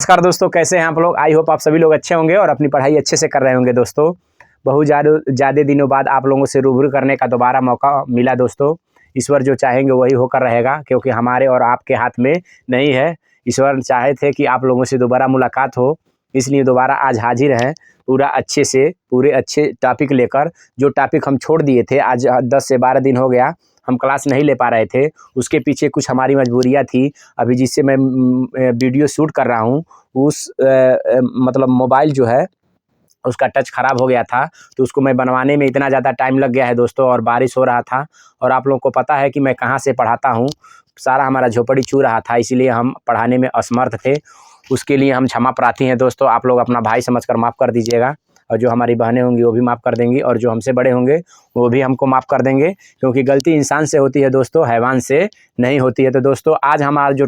नमस्कार दोस्तों, कैसे हैं आप लोग। आई होप आप सभी लोग अच्छे होंगे और अपनी पढ़ाई अच्छे से कर रहे होंगे। दोस्तों बहुत ज़्यादा दिनों बाद आप लोगों से रूबरू करने का दोबारा मौका मिला। दोस्तों ईश्वर जो चाहेंगे वही होकर रहेगा, क्योंकि हमारे और आपके हाथ में नहीं है। ईश्वर चाहे थे कि आप लोगों से दोबारा मुलाकात हो, इसलिए दोबारा आज हाजिर हैं पूरा अच्छे से, पूरे अच्छे टॉपिक लेकर। जो टॉपिक हम छोड़ दिए थे, आज 10 से 12 दिन हो गया हम क्लास नहीं ले पा रहे थे। उसके पीछे कुछ हमारी मजबूरियाँ थी। अभी जिससे मैं वीडियो शूट कर रहा हूँ उस मतलब मोबाइल जो है उसका टच ख़राब हो गया था, तो उसको मैं बनवाने में इतना ज़्यादा टाइम लग गया है दोस्तों। और बारिश हो रहा था और आप लोगों को पता है कि मैं कहाँ से पढ़ाता हूँ, सारा हमारा झोपड़ी छू रहा था, इसीलिए हम पढ़ाने में असमर्थ थे। उसके लिए हम क्षमा प्रार्थी हैं दोस्तों। आप लोग अपना भाई समझकर माफ़ कर दीजिएगा, और जो हमारी बहनें होंगी वो भी माफ़ कर देंगी, और जो हमसे बड़े होंगे वो भी हमको माफ़ कर देंगे, क्योंकि गलती इंसान से होती है दोस्तों, हैवान से नहीं होती है। तो दोस्तों आज हमारा जो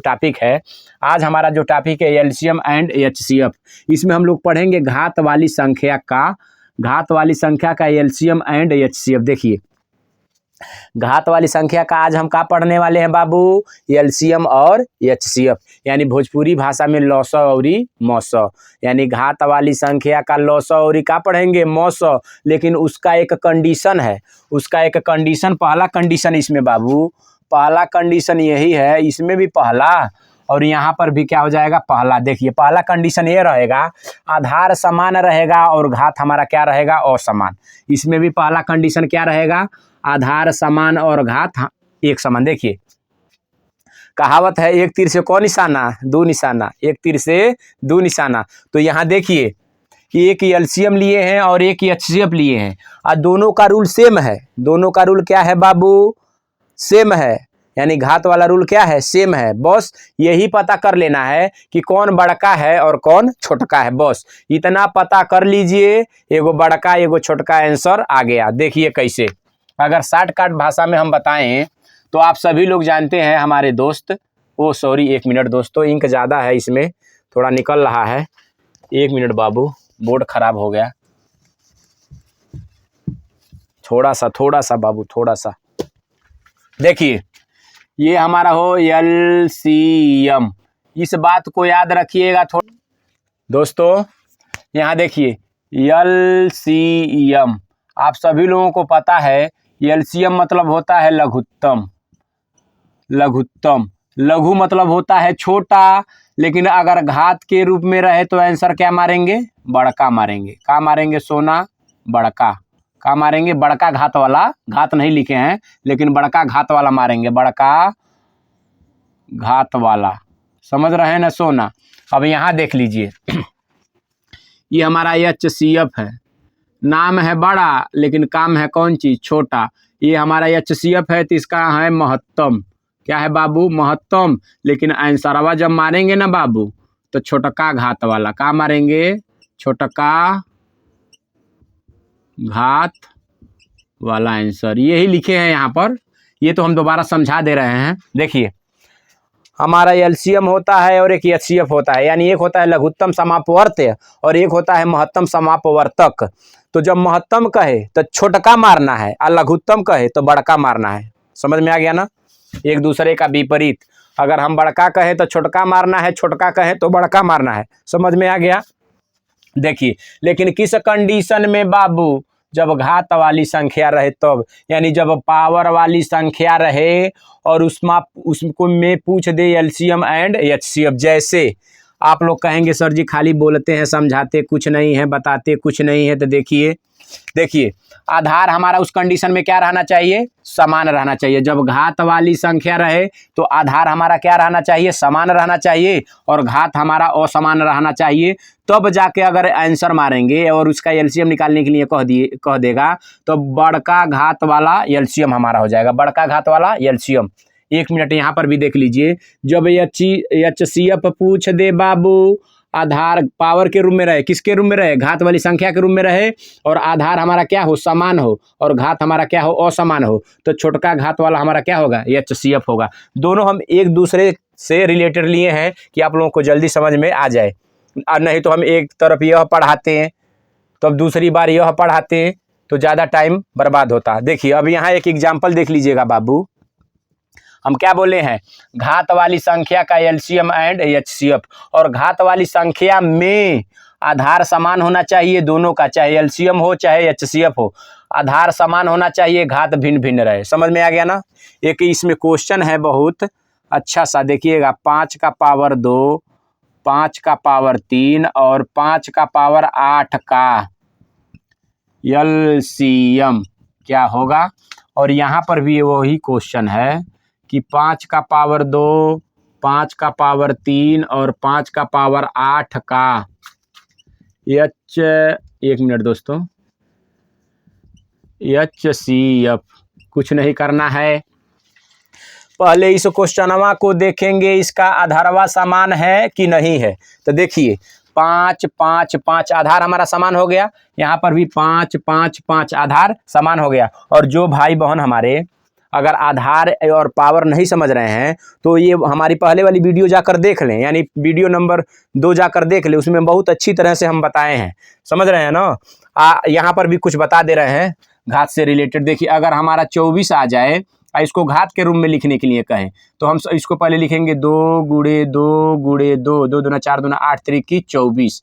टॉपिक है एलसीएम एंड एचसीएफ। इसमें हम लोग पढ़ेंगे घात वाली संख्या का एलसीएम एंड एचसीएफ। देखिए घात वाली संख्या का आज हम क्या पढ़ने वाले हैं बाबू, एलसीएम और एचसीएफ, यानी भोजपुरी भाषा में लौसौ और मौसौ। यानी घात वाली संख्या का लौसौ और क्या पढ़ेंगे, मौसौ। लेकिन उसका एक कंडीशन है, पहला कंडीशन इसमें बाबू, पहला कंडीशन यही है, इसमें भी पहला और यहाँ पर भी क्या हो जाएगा, पहला। देखिए पहला कंडीशन ये रहेगा, आधार समान रहेगा और घात हमारा क्या रहेगा, असमान। इसमें भी पहला कंडीशन क्या रहेगा, आधार समान और घात एक समान। देखिए कहावत है, एक तीर से कौन निशाना, दो निशाना, एक तीर से दो निशाना। तो यहाँ देखिए कि एक एलसीएम लिए हैं और एक एचसीएफ लिए हैं, और दोनों का रूल सेम है। दोनों का रूल क्या है बाबू, सेम है, यानी घात वाला रूल क्या है, सेम है। बस यही पता कर लेना है कि कौन बड़का है और कौन छोटका है, बस इतना पता कर लीजिए। एगो बड़का एगो छोटका आंसर आ गया। देखिए कैसे, अगर शॉर्टकट भाषा में हम बताएं तो आप सभी लोग जानते हैं हमारे दोस्त, ओ सॉरी 1 मिनट दोस्तों, इंक ज़्यादा है इसमें, थोड़ा निकल रहा है। 1 मिनट बाबू, बोर्ड खराब हो गया, थोड़ा सा बाबू, थोड़ा सा। देखिए ये हमारा हो एलसीएम, इस बात को याद रखिएगा थोड़ा दोस्तों। यहाँ देखिए एलसीएम, आप सभी लोगों को पता है एलसीएम मतलब होता है लघुत्तम। लघु मतलब होता है छोटा, लेकिन अगर घात के रूप में रहे तो आंसर क्या मारेंगे, बड़का मारेंगे। क्या मारेंगे सोना, बड़का। क्या मारेंगे, बड़का घात वाला, घात नहीं लिखे हैं लेकिन बड़का घात वाला मारेंगे, बड़का घात वाला। समझ रहे हैं ना सोना। अब यहाँ देख लीजिए ये हमारा एचसीएफ है, नाम है बड़ा लेकिन काम है कौन चीज़, छोटा। ये हमारा एचसीएफ है तो इसका है महत्तम। क्या है बाबू, महत्तम। लेकिन आंसरवा जब मारेंगे ना बाबू तो छोटका घात वाला। क्या मारेंगे, छोटका घात वाला आंसर। यही लिखे हैं यहाँ पर, ये तो हम दोबारा समझा दे रहे हैं। देखिए हमारा एलसीएम होता है और एक एचसीएफ होता है, यानी एक होता है लघुत्तम समापवर्त्य और एक होता है महत्तम समापवर्तक। तो जब महत्तम कहे तो छोटका मारना है और लघुत्तम कहे तो बड़का मारना है। समझ में आ गया ना, एक दूसरे का विपरीत। अगर हम बड़का कहे तो छोटका मारना है, छोटका कहे तो बड़का मारना है। समझ में आ गया। देखिए लेकिन किस कंडीशन में बाबू, जब घात वाली संख्या रहे तब, यानी जब पावर वाली संख्या रहे और उसको में पूछ दे एलसीएम एंड एचसीएफ। जैसे आप लोग कहेंगे सर जी खाली बोलते हैं, समझाते कुछ नहीं है, बताते कुछ नहीं है। तो देखिए आधार हमारा उस कंडीशन में क्या रहना चाहिए, समान रहना चाहिए। जब घात वाली संख्या रहे तो आधार हमारा क्या रहना चाहिए, समान रहना चाहिए, और घात हमारा असमान रहना चाहिए। तब जाके अगर आंसर मारेंगे और उसका एलसीएम निकालने के लिए कह देगा तो बड़का घात वाला एलसीएम हमारा हो जाएगा, बड़का घात वाला एलसीएम। 1 मिनट यहाँ पर भी देख लीजिए, जब एचसीएफ पूछ दे बाबू, आधार पावर के रूप में रहे, किसके रूप में रहे, घात वाली संख्या के रूप में रहे, और आधार हमारा क्या हो, समान हो, और घात हमारा क्या हो, असमान हो, तो छोटका घात वाला हमारा क्या होगा, एचसीएफ होगा। दोनों हम एक दूसरे से रिलेटेड लिए हैं कि आप लोगों को जल्दी समझ में आ जाए। और नहीं तो हम एक तरफ यह पढ़ाते हैं तो अब दूसरी बार यह पढ़ाते हैं तो ज़्यादा टाइम बर्बाद होता है। देखिए अब यहाँ एक एग्जाम्पल देख लीजिएगा बाबू, हम क्या बोले हैं, घात वाली संख्या का एलसीएम एंड एचसीएफ। और घात वाली संख्या में आधार समान होना चाहिए दोनों का, चाहे एलसीएम हो चाहे एचसीएफ हो, आधार समान होना चाहिए, घात भिन्न भिन्न रहे। समझ में आ गया ना। एक इसमें क्वेश्चन है बहुत अच्छा सा, देखिएगा, 5 का पावर 2, 5 का पावर 3 और 5 का पावर 8 का एलसीएम क्या होगा। और यहाँ पर भी वही क्वेश्चन है कि 5 का पावर 2, 5 का पावर 3 और 5 का पावर 8 का एक मिनट दोस्तों, एचसीएफ। कुछ नहीं करना है, पहले इस क्वेश्चनवा को देखेंगे, इसका आधारवा समान है कि नहीं है। तो देखिए 5 5 5 आधार हमारा समान हो गया, यहाँ पर भी 5 5 5 आधार समान हो गया। और जो भाई बहन हमारे अगर आधार और पावर नहीं समझ रहे हैं तो ये हमारी पहले वाली वीडियो जाकर देख लें, यानी वीडियो नंबर 2 जाकर देख लें, उसमें बहुत अच्छी तरह से हम बताए हैं। समझ रहे हैं ना। यहाँ पर भी कुछ बता दे रहे हैं घात से रिलेटेड। देखिए अगर हमारा 24 आ जाए, इसको घात के रूप में लिखने के लिए कहें तो हम इसको पहले लिखेंगे 2 गुणे 2 गुणे 2, 2 दूना 4 दूना 8 3 24।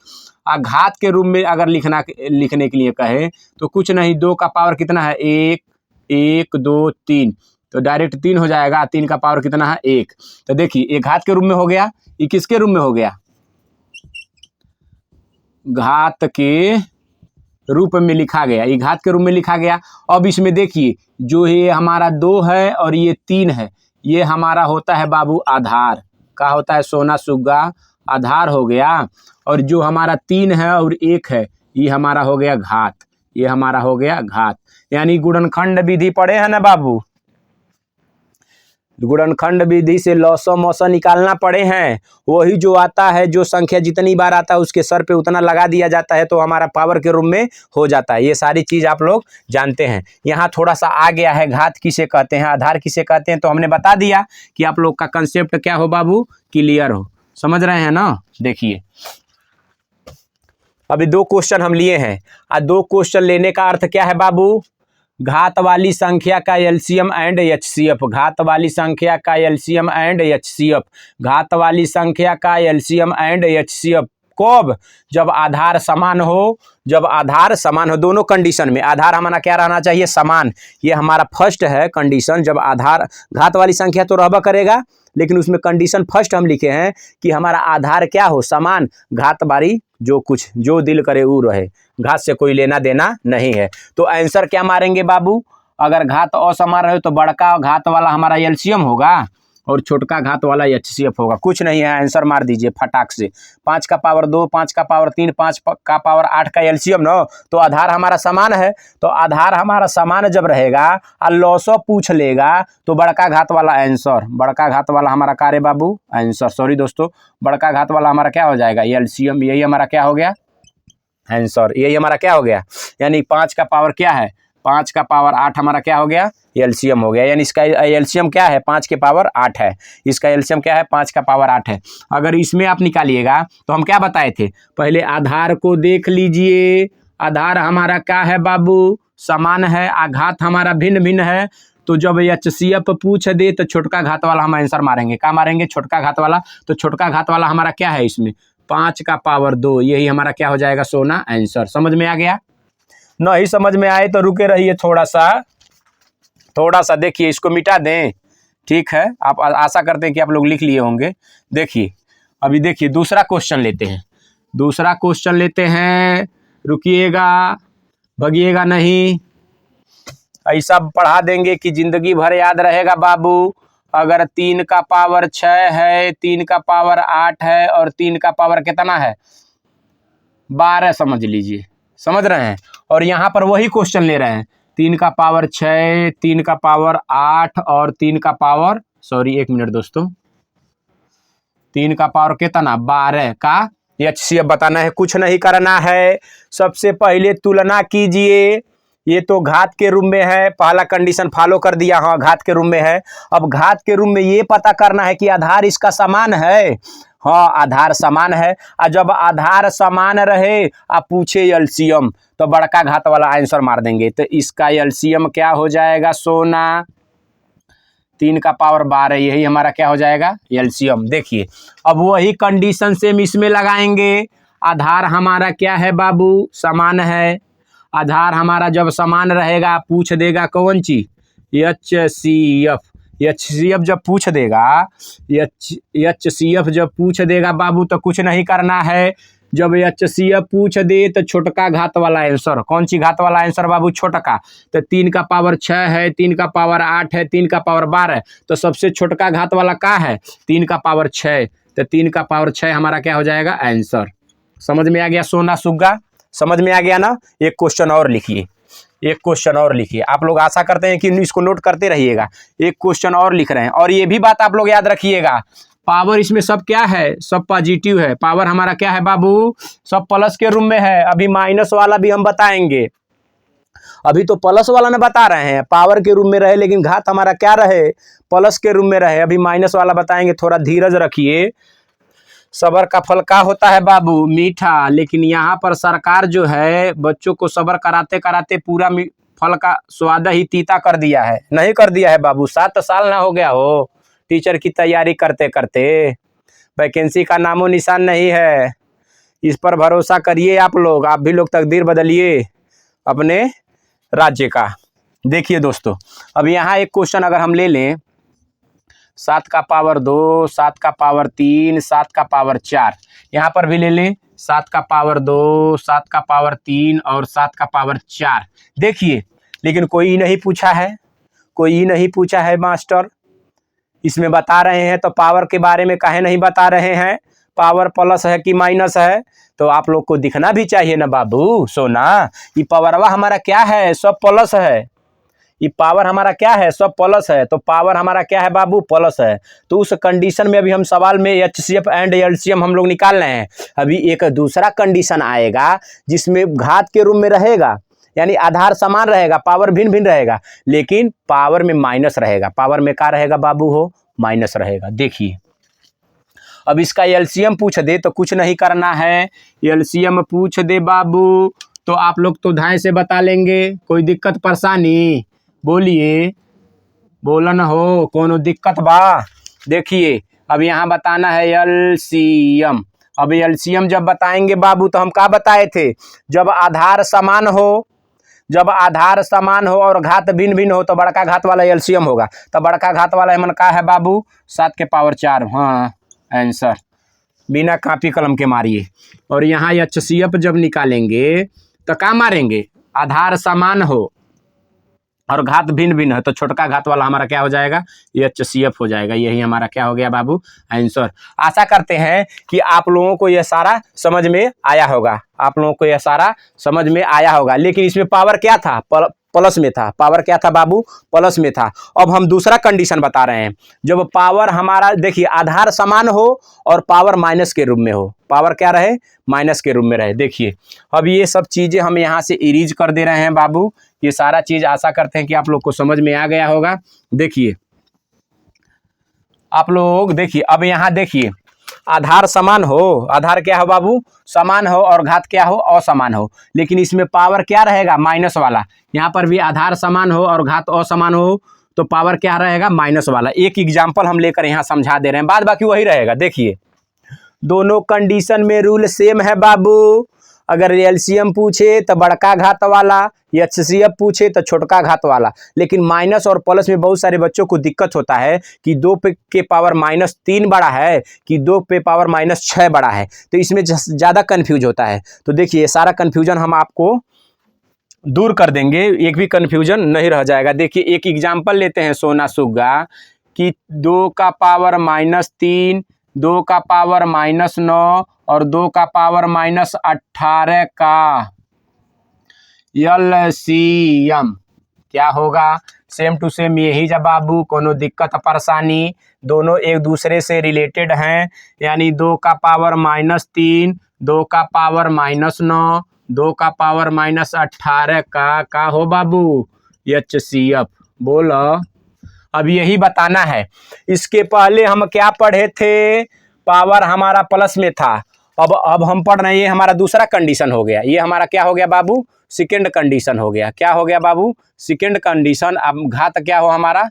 घात के रूप में अगर लिखने के लिए कहें तो कुछ नहीं, 2 का पावर कितना है 1 1 2 3, तो डायरेक्ट 3 हो जाएगा। 3 का पावर कितना है 1। तो देखिए ये घात के रूप में हो गया, ये किसके रूप में हो गया, घात के रूप में लिखा गया, ये घात के रूप में लिखा गया। अब इसमें देखिए जो ये हमारा 2 है और ये 3 है, ये हमारा होता है बाबू आधार। का होता है सोना सुग्गा, आधार हो गया। और जो हमारा 3 है और 1 है, ये हमारा हो गया घात, ये हमारा हो गया घात। यानी गुणनखंड विधि पढ़े हैं ना बाबू, गुणनखंड विधि से लॉसो मॉसो निकालना पड़े हैं। वही जो आता है, जो संख्या जितनी बार आता है उसके सर पे उतना लगा दिया जाता है तो हमारा पावर के रूप में हो जाता है। ये सारी चीज़ आप लोग जानते हैं। यहाँ थोड़ा सा आ गया है, घात किसे कहते हैं, आधार किसे कहते हैं, तो हमने बता दिया कि आप लोग का कंसेप्ट क्या हो बाबू, क्लियर हो। समझ रहे हैं ना। देखिए अभी 2 क्वेश्चन हम लिए हैं, 2 क्वेश्चन लेने का अर्थ क्या है बाबू, घात वाली संख्या का एलसीएम एंड एचसीएफ, घात वाली संख्या का एलसीएम एंड एचसीएफ, घात वाली संख्या का एलसीएम एंड एचसीएफ कब, जब आधार समान हो, जब आधार समान हो। दोनों कंडीशन में आधार हमारा क्या रहना चाहिए, समान। ये हमारा फर्स्ट है कंडीशन, जब आधार, घात वाली संख्या तो रहबा करेगा लेकिन उसमें कंडीशन फर्स्ट हम लिखे हैं कि हमारा आधार क्या हो, समान। घात बारी जो कुछ जो दिल करे वो रहे, घात से कोई लेना देना नहीं है। तो आंसर क्या मारेंगे बाबू, अगर घात असमान रहे तो बड़का घात वाला हमारा एलसीएम होगा और छोटका घात वाला एचसीएफ होगा। कुछ नहीं है, आंसर मार दीजिए फटाक से। 5 का पावर 2, 5 का पावर 3, 5 का पावर 8 का एलसीएम ना, तो आधार हमारा समान है। तो आधार हमारा समान जब रहेगा और लॉसो पूछ लेगा तो बड़का घात वाला आंसर, बड़का घात वाला हमारा क्या रे बाबू, आंसर, सॉरी दोस्तों, बड़का घात वाला हमारा क्या हो जाएगा, एलसीएम। यही हमारा क्या हो गया आंसर, यही हमारा क्या हो गया। यानी 5 का पावर क्या है, 5 का पावर 8 हमारा क्या हो गया, एलसीएम हो गया। यानी इसका एलसीएम क्या है, 5 के पावर 8 है। इसका एलसीएम क्या है, 5 का पावर 8 है। अगर इसमें आप निकालिएगा तो हम क्या बताए थे, पहले आधार को देख लीजिए। आधार हमारा क्या है बाबू, समान है, घात हमारा भिन्न भिन्न है। तो जब एचसीएफ पूछ दे तो छोटका घात वाला हम आंसर मारेंगे। क्या मारेंगे, छोटका घात वाला। तो छोटका घात वाला हमारा क्या है, इसमें 5 का पावर 2, यही हमारा क्या हो जाएगा, सोना आंसर। समझ में आ गया। नहीं समझ में आए तो रुके रहिए थोड़ा सा देखिए, इसको मिटा दें, ठीक है। आप आशा करते हैं कि आप लोग लिख लिए होंगे। देखिए अभी देखिए दूसरा क्वेश्चन लेते हैं, दूसरा क्वेश्चन लेते हैं। रुकिएगा, भगिएगा नहीं, ऐसा पढ़ा देंगे कि जिंदगी भर याद रहेगा बाबू। अगर 3 का पावर 6 है, 3 का पावर 8 है और 3 का पावर कितना है, 12 समझ लीजिए। समझ रहे हैं। और यहाँ पर वही क्वेश्चन ले रहे हैं, 3 का पावर 6, 3 का पावर 8 और 3 का पावर, सॉरी एक मिनट दोस्तों, 3 का पावर कितना, 12 का एचसीएफ बताना है। कुछ नहीं करना है, सबसे पहले तुलना कीजिए। ये तो घात के रूप में है, पहला कंडीशन फॉलो कर दिया, हाँ घात के रूप में है। अब घात के रूप में ये पता करना है कि आधार इसका समान है। हाँ आधार समान है, और जब आधार समान रहे आप पूछे एलसीएम तो बड़का घात वाला आंसर मार देंगे। तो इसका एलसीएम क्या हो जाएगा, सोना। 3 का पावर 12, यही हमारा क्या हो जाएगा एलसीएम। देखिए अब वही कंडीशन सेम इसमें लगाएंगे। आधार हमारा क्या है बाबू, समान है। आधार हमारा जब समान रहेगा पूछ देगा कौन चीज, HCF। HCF जब पूछ देगा, HCF जब पूछ देगा बाबू तो कुछ नहीं करना है। जब HCF पूछ दे तो छोटका घात वाला आंसर, कौन सी घात वाला आंसर बाबू, छोटका। तो 3 का पावर 6 है, 3 का पावर 8 है, 3 का पावर 12, तो सबसे छोटका घात वाला का है 3 का पावर 6। तो 3 का पावर 6 हमारा क्या हो जाएगा आंसर। समझ में आ गया सोना सुग्गा, समझ में आ गया ना। एक क्वेश्चन और लिखिए, एक क्वेश्चन और लिखिए। आप लोग आशा करते हैं कि इसको नोट करते रहिएगा। एक क्वेश्चन और लिख रहे हैं, और ये भी बात आप लोग याद रखिएगा, पावर इसमें सब क्या है, सब पॉजिटिव है। पावर हमारा क्या है बाबू, सब प्लस के रूम में है। अभी माइनस वाला भी हम बताएंगे, अभी तो प्लस वाला ना बता रहे हैं, पावर के रूम में रहे लेकिन घात हमारा क्या रहे, प्लस के रूम में रहे। अभी माइनस वाला बताएंगे, थोड़ा धीरज रखिए। सबर का फल क्या होता है बाबू, मीठा। लेकिन यहाँ पर सरकार जो है बच्चों को सबर कराते कराते पूरा फल का स्वाद ही तीता कर दिया है। नहीं कर दिया है बाबू, 7 साल ना हो गया हो टीचर की तैयारी करते करते, वैकेंसी का नामो निशान नहीं है। इस पर भरोसा करिए आप लोग, आप भी लोग तकदीर बदलिए अपने राज्य का। देखिए दोस्तों, अब यहाँ एक क्वेश्चन अगर हम ले लें, 7 का पावर 2, 7 का पावर 3, 7 का पावर 4, यहाँ पर भी ले लें 7 का पावर 2, 7 का पावर 3 और 7 का पावर 4। देखिए लेकिन कोई नहीं पूछा है, कोई नहीं पूछा है मास्टर। इसमें बता रहे हैं तो पावर के बारे में काहे नहीं बता रहे हैं, पावर प्लस है कि माइनस है, तो आप लोग को दिखना भी चाहिए ना बाबू सोना। ये पावरवा हमारा क्या है, सब प्लस है। ये पावर हमारा क्या है, सब प्लस है। तो पावर हमारा क्या है बाबू, प्लस है। तो उस कंडीशन में अभी हम सवाल में HCF एंड LCM हम लोग निकाल रहे हैं। अभी एक दूसरा कंडीशन आएगा जिसमें घात के रूप में रहेगा, यानी आधार समान रहेगा, पावर भिन्न भिन्न रहेगा, लेकिन पावर में माइनस रहेगा। पावर में क्या रहेगा बाबू हो, माइनस रहेगा। देखिए अब इसका LCM पूछ दे तो कुछ नहीं करना है। LCM पूछ दे बाबू तो आप लोग तो धाए से बता लेंगे। कोई दिक्कत परेशानी बोलिए, बोलन हो, कोनो दिक्कत बा। देखिए अब यहाँ बताना है LCM। अब LCM जब बताएंगे बाबू तो हम क्या बताए थे, जब आधार समान हो, जब आधार समान हो और घात भिन्न भिन्न हो तो बड़का घात वाला LCM होगा। तो बड़का घात वाला मन का है बाबू 7 के पावर 4, हाँ आंसर, बिना कापी कलम के मारिए। और यहाँ HCF जब निकालेंगे तो क्या मारेंगे, आधार समान हो और घात भिन्न भिन्न है तो छोटका घात वाला हमारा क्या हो जाएगा, HCF हो जाएगा। यही हमारा क्या हो गया बाबू आंसर। आशा करते हैं कि आप लोगों को यह सारा समझ में आया होगा, आप लोगों को यह सारा समझ में आया होगा। लेकिन इसमें पावर क्या था, प्लस में था। पावर क्या था बाबू, प्लस में था। अब हम दूसरा कंडीशन बता रहे हैं, जब पावर हमारा देखिए आधार समान हो और पावर माइनस के रूप में हो, पावर क्या रहे, माइनस के रूप में रहे। देखिए अब ये सब चीज़ें हम यहाँ से इरेज कर दे रहे हैं बाबू। ये सारा चीज़ आशा करते हैं कि आप लोग को समझ में आ गया होगा। देखिए आप लोग देखिए, अब यहाँ देखिए आधार समान हो, आधार क्या हो बाबू, समान हो, और घात क्या हो, असमान हो। लेकिन इसमें पावर क्या रहेगा, माइनस वाला। यहाँ पर भी आधार समान हो और घात असमान हो तो पावर क्या रहेगा, माइनस वाला। एक एग्जाम्पल हम लेकर यहाँ समझा दे रहे हैं, बाद बाकी वही रहेगा। देखिए दोनों कंडीशन में रूल सेम है बाबू। अगर LCM पूछे तो बड़का घात वाला, HCF पूछे तो छोटका घात वाला। लेकिन माइनस और प्लस में बहुत सारे बच्चों को दिक्कत होता है कि 2 के पावर -3 बड़ा है कि 2 पे पावर -6 बड़ा है, तो इसमें ज़्यादा कन्फ्यूज होता है। तो देखिए सारा कन्फ्यूजन हम आपको दूर कर देंगे, एक भी कन्फ्यूजन नहीं रह जाएगा। देखिए एक एग्जाम्पल लेते हैं सोना सुग्गा कि 2 का पावर -3, 2 का पावर -9 और 2 का पावर -18 का LCM क्या होगा, सेम टू सेम यही जब बाबू, कोनो दिक्कत परेशानी, दोनों एक दूसरे से रिलेटेड हैं। यानी 2 का पावर -3, 2 का पावर -9, 2 का पावर -18 का हो बाबू, HCF। बोलो अब यही बताना है। इसके पहले हम क्या पढ़े थे, पावर हमारा प्लस में था। अब हम पढ़ रहे हैं, ये हमारा दूसरा कंडीशन हो गया। ये हमारा क्या हो गया बाबू, सेकंड कंडीशन हो गया। क्या हो गया बाबू, सेकंड कंडीशन। अब घात क्या हो हमारा,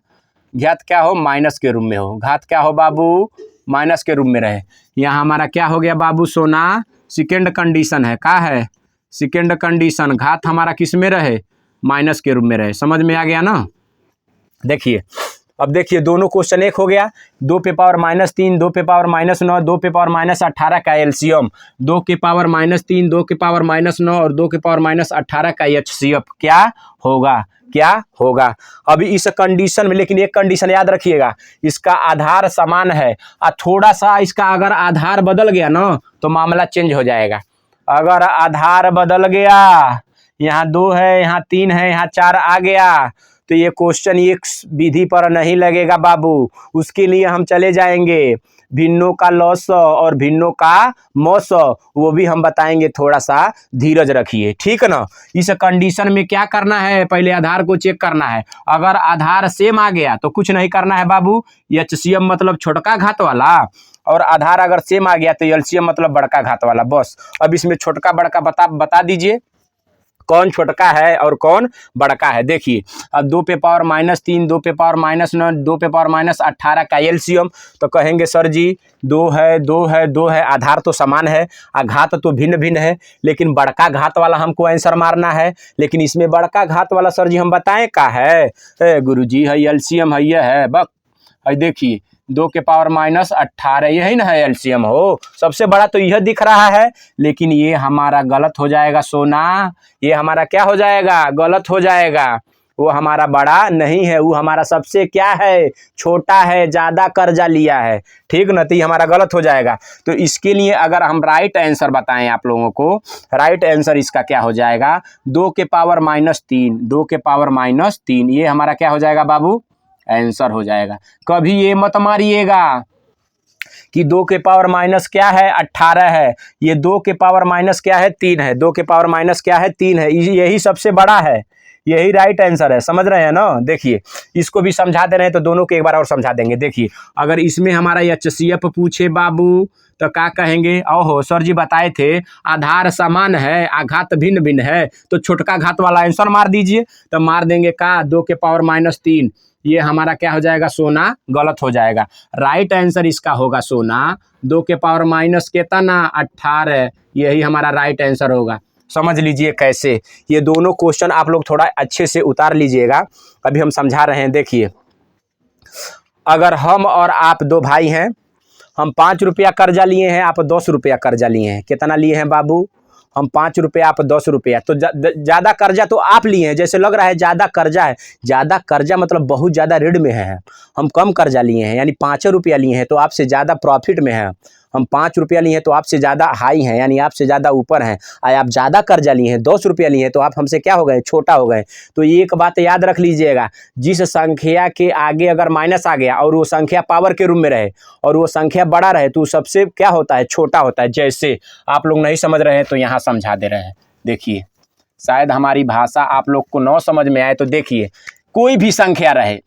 घात क्या हो, माइनस के रूप में हो, घात क्या हो बाबू, माइनस के रूप में रहे। यहाँ हमारा क्या हो गया बाबू सोना, सेकेंड कंडीशन है, क्या है, सेकेंड कंडीशन, घात हमारा किस में रहे, माइनस के रूप में रहे। समझ में आ गया ना। देखिए अब देखिए दोनों क्वेश्चन एक हो गया, 2 पे पावर -3, 2 पे पावर -9, 2 पे पावर -18 का एलसीएम, 2 के पावर -3, 2 के पावर -9 और 2 के पावर -18 का एचसीएफ क्या होगा, क्या होगा। अभी इस कंडीशन में लेकिन एक कंडीशन याद रखिएगा, इसका आधार समान है और थोड़ा सा इसका अगर आधार बदल गया ना तो मामला चेंज हो जाएगा। अगर आधार बदल गया, यहाँ 2 है, यहाँ 3 है, यहाँ 4 आ गया, तो ये क्वेश्चन एक विधि पर नहीं लगेगा बाबू। उसके लिए हम चले जाएंगे भिन्नों का लॉस और भिन्नों का मॉस, वो भी हम बताएंगे, थोड़ा सा धीरज रखिए, ठीक है ना। इस कंडीशन में क्या करना है, पहले आधार को चेक करना है। अगर आधार सेम आ गया तो कुछ नहीं करना है बाबू, एचसीएम मतलब छोटका घात वाला, और आधार अगर सेम आ गया तो एलसीएम मतलब बड़का घात वाला, बस। अब इसमें छोटका बड़का बता दीजिए कौन छोटका है और कौन बड़का है। देखिए अब 2 पे पावर -3, 2 पे पावर -9, 2 पे पावर -18 का एलसीएम, तो कहेंगे सर जी 2 है, 2 है, 2 है, आधार तो समान है, घात तो भिन्न भिन्न है, लेकिन बड़का घात वाला हमको आंसर मारना है। लेकिन इसमें बड़का घात वाला सर जी हम बताएं का है, गुरुजी है एलसीएम है, ये है बक है। देखिए 2 के पावर -18 यही ना है एलसीएम हो, सबसे बड़ा तो यह दिख रहा है, लेकिन ये हमारा गलत हो जाएगा सोना, ये हमारा क्या हो जाएगा, गलत हो जाएगा। वो हमारा बड़ा नहीं है, वो हमारा सबसे क्या है, छोटा है, ज़्यादा कर्जा लिया है, ठीक ना, तो ये हमारा गलत हो जाएगा। तो इसके लिए अगर हम राइट आंसर बताएं आप लोगों को, राइट आंसर इसका क्या हो जाएगा, 2 के पावर -3, 2 के पावर -3, ये हमारा क्या हो जाएगा बाबू, आंसर हो जाएगा। कभी ये मत मारिएगा कि 2 के पावर माइनस क्या है 18 है, ये 2 के पावर माइनस क्या है 3 है, 2 के पावर माइनस क्या है 3 है, यही सबसे बड़ा है, यही राइट आंसर है। समझ रहे हैं ना। देखिए इसको भी समझा दे रहे हैं तो दोनों को एक बार और समझा देंगे। देखिए अगर इसमें हमारा एचसीएफ पूछे बाबू तो क्या कहेंगे, ओहो सर जी बताए थे आधार समान है आघात भिन्न भिन्न है, तो छोटका घात वाला आंसर मार दीजिए। तो मार देंगे का 2 के पावर -3, ये हमारा क्या हो जाएगा सोना, गलत हो जाएगा। राइट आंसर इसका होगा सोना 2 के पावर माइनस कितना 18, यही हमारा राइट आंसर होगा। समझ लीजिए कैसे, ये दोनों क्वेश्चन आप लोग थोड़ा अच्छे से उतार लीजिएगा, अभी हम समझा रहे हैं। देखिए अगर हम और आप 2 भाई हैं, हम 5 रुपया कर्जा लिए हैं, आप 10 रुपया कर्जा लिए हैं, कितना लिए हैं बाबू, हम 5 रुपया आप 10 रुपया, तो ज़्यादा कर्जा तो आप लिए हैं, जैसे लग रहा है ज़्यादा कर्जा है, ज़्यादा कर्जा मतलब बहुत ज़्यादा ऋण में है, हम कम कर्जा लिए हैं, यानी 5 रुपया लिए हैं तो आपसे ज़्यादा प्रॉफिट में है। हम 5 रुपया लिए हैं तो आपसे ज़्यादा हाई हैं, यानी आपसे ज़्यादा ऊपर हैं। आप ज़्यादा कर्जा लिए हैं, 10 रुपया लिए हैं तो आप हमसे क्या हो गए, छोटा हो गए। तो एक बात याद रख लीजिएगा, जिस संख्या के आगे अगर माइनस आ गया और वो संख्या पावर के रूप में रहे और वो संख्या बड़ा रहे तो सबसे क्या होता है, छोटा होता है। जैसे आप लोग नहीं समझ रहे हैं तो यहाँ समझा दे रहे हैं। देखिए शायद हमारी भाषा आप लोग को न समझ में आए, तो देखिए कोई भी संख्या रहे,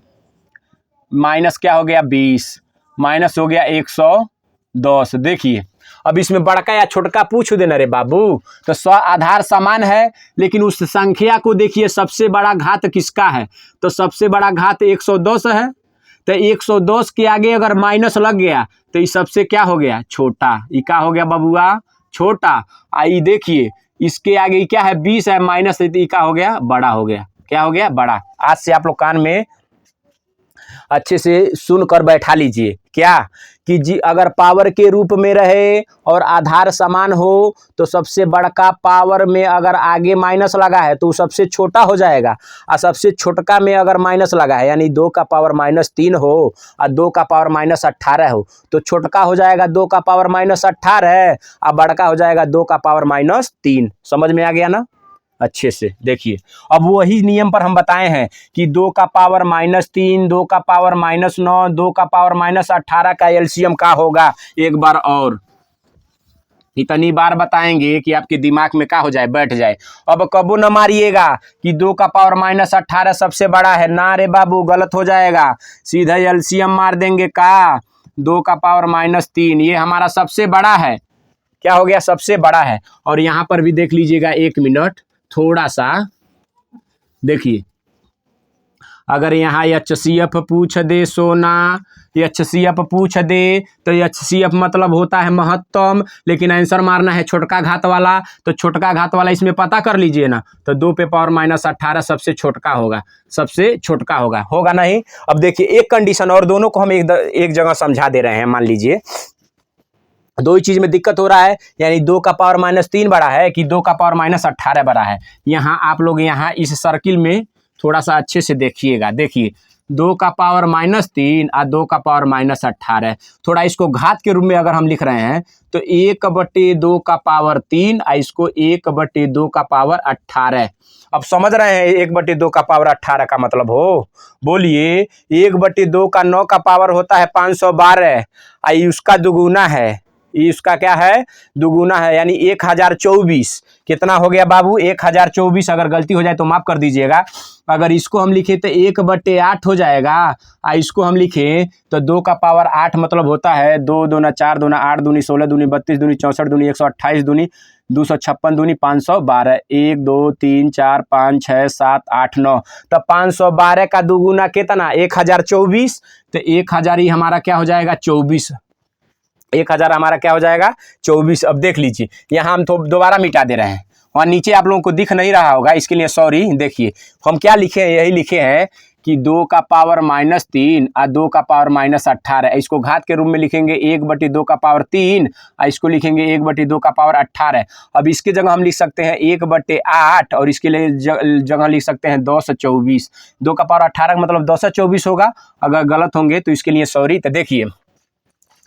माइनस क्या हो गया 20, माइनस हो गया 110। देखिए अब इसमें बड़का या छोटका पूछ देना रे बाबू, तो आधार समान है, लेकिन उस संख्या को देखिए सबसे बड़ा घात किसका है, तो सबसे बड़ा घात 110 है। तो 110 के आगे अगर माइनस लग गया तो ये सबसे क्या हो गया, छोटा, ये क्या हो गया बबुआ, छोटा। आई देखिए इसके आगे क्या है 20 है, माइनस ये क्या हो गया, बड़ा हो गया, क्या हो गया, बड़ा। आज से आप लोग कान में अच्छे से सुन कर बैठा लीजिए, क्या कि जी अगर पावर के रूप में रहे और आधार समान हो तो सबसे बड़का पावर में अगर आगे माइनस लगा है तो सबसे छोटा हो जाएगा, और सबसे छोटका में अगर माइनस लगा है यानी 2 का पावर -3 हो और 2 का पावर -18 हो तो छोटका हो जाएगा 2 का पावर -18 और बड़का हो जाएगा 2 का पावर -3। समझ में आ गया ना अच्छे से। देखिए अब वही नियम पर हम बताए हैं कि 2 का पावर -3, 2 का पावर -9, 2 का पावर -18 का एलसीएम का होगा। एक बार और इतनी बार बताएंगे कि आपके दिमाग में क्या हो जाए, बैठ जाए। अब कबू न मारिएगा कि 2 का पावर -18 सबसे बड़ा है, ना रे बाबू गलत हो जाएगा, सीधा एलसीएम मार देंगे का 2 का पावर -3, ये हमारा सबसे बड़ा है, क्या हो गया, सबसे बड़ा है। और यहाँ पर भी देख लीजिएगा, 1 मिनट थोड़ा सा देखिए, अगर यहाँ HCF पूछ दे सोना, HCF पूछ दे तो HCF मतलब होता है महत्तम, लेकिन आंसर मारना है छोटका घात वाला। तो छोटका घात वाला इसमें पता कर लीजिए ना, तो 2 पे पावर -18 सबसे छोटका होगा, सबसे छोटका होगा नहीं। अब देखिए एक कंडीशन और, दोनों को हम एक जगह समझा दे रहे हैं। मान लीजिए दो ही चीज में दिक्कत हो रहा है, यानी 2 का पावर -3 बड़ा है कि 2 का पावर -18 बड़ा है। यहाँ आप लोग यहाँ इस सर्किल में थोड़ा सा अच्छे से देखिएगा। देखिए 2 का पावर -3 और 2 का पावर -18, थोड़ा इसको घात के रूप में अगर हम लिख रहे हैं तो 1/2 का पावर 3 और इसको 1/2 का पावर 18। अब समझ रहे हैं 1/2 का पावर 18 का मतलब हो? बोलिए 1/2 का 9 का पावर होता है 512, और उसका दुगुना है, इसका क्या है? दुगुना है, यानी 1024। कितना हो गया बाबू? 1024। अगर गलती हो जाए तो माफ कर दीजिएगा। अगर इसको हम लिखें तो 1/8 हो जाएगा, और इसको हम लिखें तो 2 का पावर 8 मतलब होता है 2 दूना 4 दूना 8 दूनी 16 दूनी 32 दूनी 64 दूनी 128 दूनी 256 दूनी 512। 1 2 3 4 5 6 7 8 9। तो 512 का दुगुना कितना? 1024। तो 1000 ही हमारा क्या हो जाएगा? 24। 1000 हमारा क्या हो जाएगा? 24। अब देख लीजिए यहाँ हम तो दोबारा मिटा दे रहे हैं, और नीचे आप लोगों को दिख नहीं रहा होगा, इसके लिए सॉरी। देखिए हम क्या लिखे हैं, यही लिखे हैं कि 2 का पावर -3 और 2 का पावर -18। इसको घात के रूप में लिखेंगे 1/2 का पावर 3, और इसको लिखेंगे 1/2 का पावर 18। अब इसकी जगह हम लिख सकते हैं 1/8, और इसके लिए जगह लिख सकते हैं 1024। 2 का पावर 18 का मतलब 1024 होगा। अगर गलत होंगे तो इसके लिए सॉरी। तो देखिए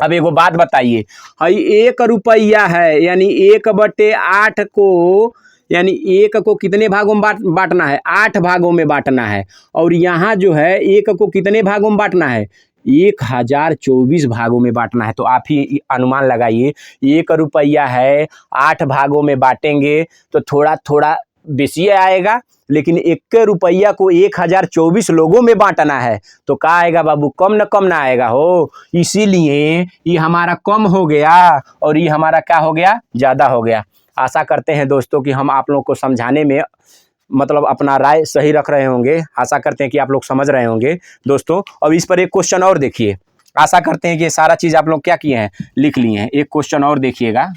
अब एगो बात बताइए, हई 1 रुपया है, यानी 1/8 को, यानी 1 को कितने भागों में बांटना है? 8 भागों में बांटना है। और यहाँ जो है 1 को कितने भागों में बांटना है? 1024 भागों में बांटना है। तो आप ही अनुमान लगाइए, 1 रुपया है, 8 भागों में बांटेंगे तो थोड़ा थोड़ा बेसी आएगा, लेकिन 1 रुपया को 1024 लोगों में बांटना है तो क्या आएगा बाबू? कम न आएगा हो। इसीलिए ये हमारा कम हो गया और ये हमारा क्या हो गया? ज़्यादा हो गया। आशा करते हैं दोस्तों कि हम आप लोगों को समझाने में मतलब अपना राय सही रख रहे होंगे। आशा करते हैं कि आप लोग समझ रहे होंगे दोस्तों। अब इस पर एक क्वेश्चन और देखिए। आशा करते हैं कि ये सारा चीज़ आप लोग क्या किए हैं? लिख लिए हैं। एक क्वेश्चन और देखिएगा,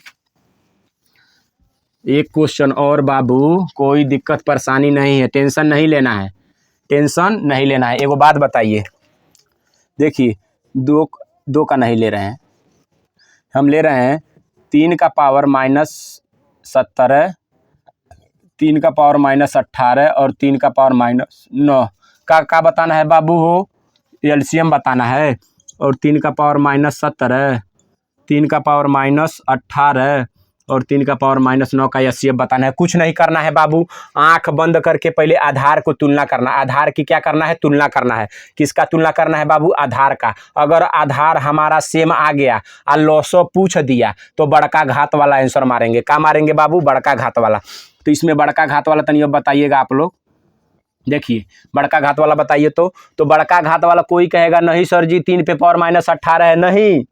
एक क्वेश्चन और बाबू, कोई दिक्कत परेशानी नहीं है, टेंशन नहीं लेना है, टेंशन नहीं लेना है। एगो बात बताइए, देखिए 2 का नहीं ले रहे हैं, हम ले रहे हैं 3 का पावर -17, 3 का पावर -18 और 3 का पावर -9 का बताना है बाबू हो? एलसीएम बताना है। और 3 का पावर -17, 3 का पावर -18 और 3 का पावर -9 का एचसीएफ बताना है। कुछ नहीं करना है बाबू, आंख बंद करके पहले आधार को तुलना करना। आधार की क्या करना है? तुलना करना है। किसका तुलना करना है बाबू? आधार का। अगर आधार हमारा सेम आ गया और लॉसो पूछ दिया तो बड़का घात वाला आंसर मारेंगे। क्या मारेंगे बाबू? बड़का घात वाला। तो इसमें बड़का घात वाला तनिक बताइएगा आप लोग। देखिए बड़का घात वाला बताइए तो बड़का घात वाला कोई कहेगा नहीं सर जी 3 पे पावर -18 है। नहीं,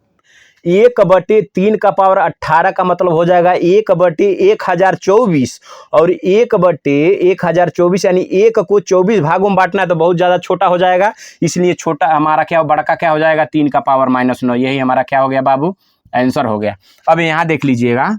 1/3 का पावर 18 का मतलब हो जाएगा 1/1024, और 1/1024 यानी 1 को 24 भागों में बांटना है तो बहुत ज़्यादा छोटा हो जाएगा। इसलिए छोटा हमारा क्या, बड़का क्या हो जाएगा? 3 का पावर -9। यही हमारा क्या हो गया बाबू? आंसर हो गया। अब यहाँ देख लीजिएगा,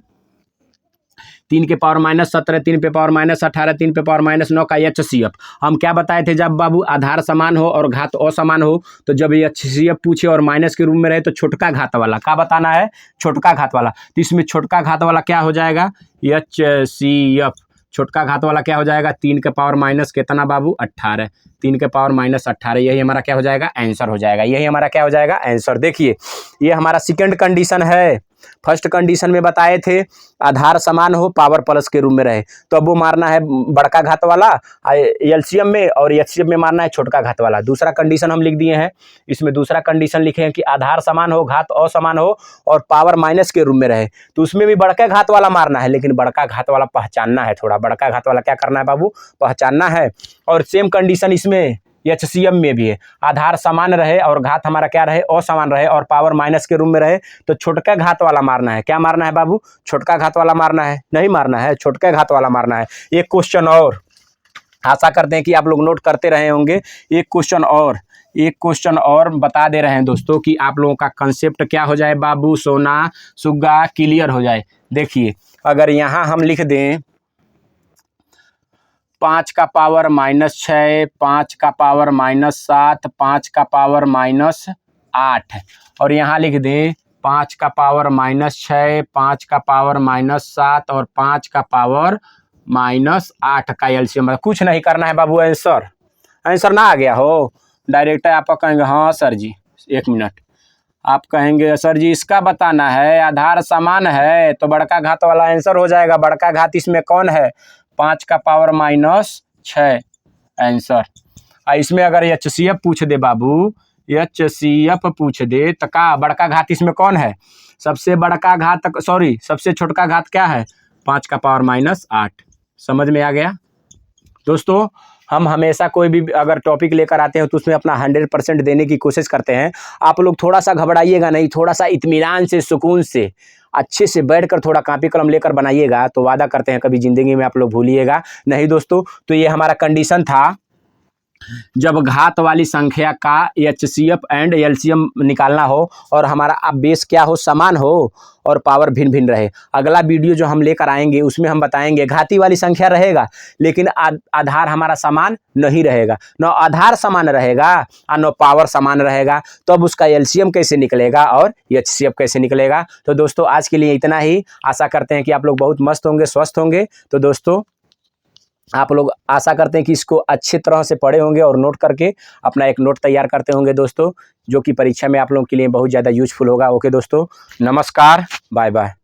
3 के पावर -17, 3 पे पावर -18, 3 पे पावर -9 का एचसीएफ। हम क्या बताए थे? जब बाबू आधार समान हो और घात असमान हो, तो जब एचसीएफ पूछे और माइनस के रूप में रहे तो छोटका घात वाला। क्या बताना है? छोटका घात वाला। तो इसमें छोटका घात वाला क्या हो जाएगा? एचसीएफ। छोटका घात वाला क्या हो जाएगा? 3 के पावर माइनस कितना बाबू? 18। 3 के पावर -18, यही हमारा क्या हो जाएगा? आंसर हो जाएगा। यही हमारा क्या हो जाएगा? आंसर। देखिए ये हमारा सेकंड कंडीशन है। फर्स्ट कंडीशन में बताए थे आधार समान हो, पावर प्लस के रूप में रहे, तो अब वो मारना है बड़का घात वाला एलसीएम में, और एचसीएफ में मारना है छोटका घात वाला। दूसरा कंडीशन हम लिख दिए हैं। इसमें दूसरा कंडीशन लिखे हैं कि आधार समान हो, घात असमान हो और पावर माइनस के रूप में रहे, तो उसमें भी बड़का घात वाला मारना है, लेकिन बड़का घात वाला पहचानना है। थोड़ा बड़का घात वाला क्या करना है बाबू? पहचानना है। और सेम कंडीशन इसमें एचसीएम में भी है। आधार समान रहे और घात हमारा क्या रहे? असमान रहे, और पावर माइनस के रूप में रहे, तो छोटका घात वाला मारना है। क्या मारना है बाबू? छोटका घात वाला मारना है। नहीं मारना है, छोटका घात वाला मारना है। एक क्वेश्चन और, आशा करते हैं कि आप लोग नोट करते रहे होंगे। एक क्वेश्चन और बता दे रहे हैं दोस्तों कि आप लोगों का कंसेप्ट क्या हो जाए बाबू सोना सुग्गा क्लियर हो जाए। देखिए अगर यहाँ हम लिख दें 5 का पावर -6, 5 का पावर -7, 5 का पावर -8 और यहाँ लिख दें 5 का पावर -6, 5 का पावर -7 और 5 का पावर -8 का एलसीएम। कुछ नहीं करना है बाबू, आंसर ना आ गया हो डायरेक्ट आप कहेंगे हाँ सर जी, 1 मिनट, आप कहेंगे सर जी इसका बताना है, आधार समान है तो बड़का घात वाला आंसर हो जाएगा। बड़का घात इसमें कौन है? 5 का पावर -6 आंसर। इसमें अगर HCF पूछ दे बाबू, HCF पूछ दे तो का बड़का घात इसमें कौन है? सबसे बड़का घात सबसे छोटका घात क्या है? 5 का पावर -8। समझ में आ गया दोस्तों? हम हमेशा कोई भी अगर टॉपिक लेकर आते हैं तो उसमें अपना 100% देने की कोशिश करते हैं। आप लोग थोड़ा सा घबराइएगा नहीं, थोड़ा सा इत्मीनान से सुकून से अच्छे से बैठकर थोड़ा कॉपी कलम लेकर बनाइएगा तो वादा करते हैं कभी ज़िंदगी में आप लोग भूलिएगा नहीं दोस्तों। तो ये हमारा कंडीशन था, जब घात वाली संख्या का HCF एंड LCM निकालना हो और हमारा अब बेस क्या हो, समान हो और पावर भिन्न भिन्न रहे। अगला वीडियो जो हम लेकर आएंगे उसमें हम बताएंगे घाती वाली संख्या रहेगा लेकिन आधार हमारा समान नहीं रहेगा, न आधार समान रहेगा और न पावर समान रहेगा, तब तो उसका LCM कैसे निकलेगा और HCF कैसे निकलेगा। तो दोस्तों आज के लिए इतना ही। आशा करते हैं कि आप लोग बहुत मस्त होंगे, स्वस्थ होंगे। तो दोस्तों आप लोग आशा करते हैं कि इसको अच्छी तरह से पढ़े होंगे और नोट करके अपना एक नोट तैयार करते होंगे दोस्तों, जो कि परीक्षा में आप लोगों के लिए बहुत ज़्यादा यूजफुल होगा। ओके दोस्तों, नमस्कार, बाय बाय।